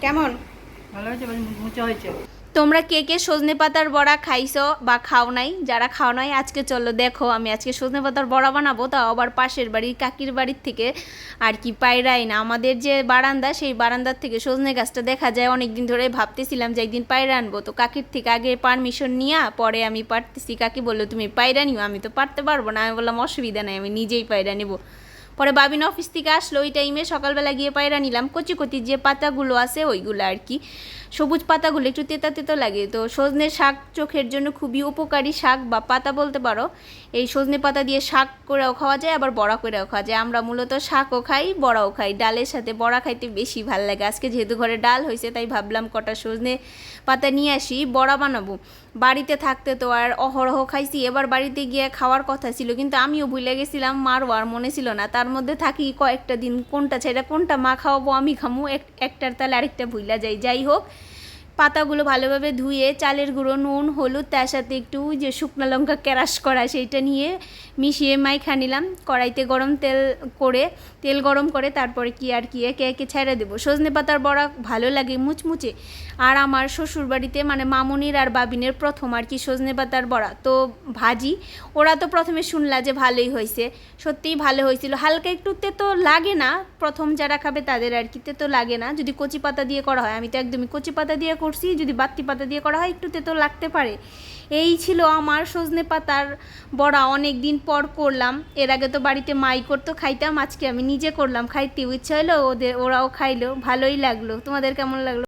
কেমন? ভালো হয়েছে, মুচা হয়েছে। তোমরা কে কে সজনে পাতার বড়া খাইছো বা খাও নাই? যারা খাও নাই আজকে চলো দেখো, আমি আজকে সজনে পাতার বড়া বানাবো, তাও আবার পাশের বাড়ির কাকির বাড়ির থেকে আর কি পায়রাই না। আমাদের যে বারান্দা, সেই বারান্দার থেকে সজনে গাছটা দেখা যায়। অনেক দিন ধরে ভাবতেছিলাম যে একদিন পায়রা আনবো, তো কাকির থেকে আগে পারমিশন নিয়ে পরে আমি পারতেছি। কাকি বললো তুমি পায়রা নিও, আমি তো পারতে পারবো না। আমি বললাম অসুবিধা নাই, আমি নিজেই পায়রা নেবো। পরে বাবিন অফিস থেকে আসলো, ওই টাইমে সকালবেলা গিয়ে পায়রা নিলাম। কচি কচি যে পাতাগুলো আছে ওইগুলো আর কি, সবুজ পাতাগুলো একটু তেতো তেতো লাগে। তো সজনে শাক চোখের জন্য খুবই উপকারী শাক বা পাতা বলতে পারো। এই সজনে পাতা দিয়ে শাক করেও খাওয়া যায়, আবার বড়া করেও খাওয়া যায়। আমরা মূলত শাকও খাই, বড়াও খাই। ডালের সাথে বড়া খাইতে বেশি ভাল লাগে। আজকে যেহেতু ঘরে ডাল হয়েছে, তাই ভাবলাম কটা সজনে পাতা নিয়ে আসি, বড়া বানাবো। বাড়িতে থাকতে তো আর অহরহ খাইছি, এবার বাড়িতে গিয়ে খাওয়ার কথা ছিল, কিন্তু আমিও ভুলে গেছিলাম, মারও আর মনে ছিল না। তার মধ্যে থাকি কয়েকটা দিন, কোনটা ছেড়ে কোনটা মা খাওয়াবো আমি খামু, একটার তালে আরেকটা ভুলা যাই। যাই হোক, পাতাগুলো ভালোভাবে ধুয়ে চালের গুঁড়ো, নুন, হলুদ, তার সাথে একটু যে শুকনো লঙ্কা ক্যারাশ করা, সেইটা নিয়ে মিশিয়ে মাইখা নিলাম। কড়াইতে তেল গরম করে তারপরে কি আর কি একে একে ছেড়ে দেবো। সজনে পাতার বড়া ভালো লাগে মুচমুচে। আর আমার শ্বশুরবাড়িতে মানে মামুনির আর বাবিনের প্রথম আর কি সজনে পাতার বড়া তো ভাজি। ওরা তো প্রথমে শুনলা যে ভালোই হয়েছে, সত্যিই ভালো হয়েছিল। হালকা একটু তেতো লাগে না, প্রথম যারা খাবে তাদের আর কি তেতো লাগে না যদি কচি পাতা দিয়ে করা হয়। আমি তো একদমই কচি পাতা দিয়ে করছি, যদি বাড়তি পাতা দিয়ে করা হয় একটু তেতো লাগতে পারে। এই ছিল আমার সজনে পাতার বড়া, অনেক দিন পর করলাম। এর আগে তো বাড়িতে মাই করতো, খাইতাম। আজকে আমি নিজে করলাম, খাইতে ইচ্ছা হলো, ওরাও খাইলো, ভালোই লাগলো। তোমাদের কেমন লাগলো?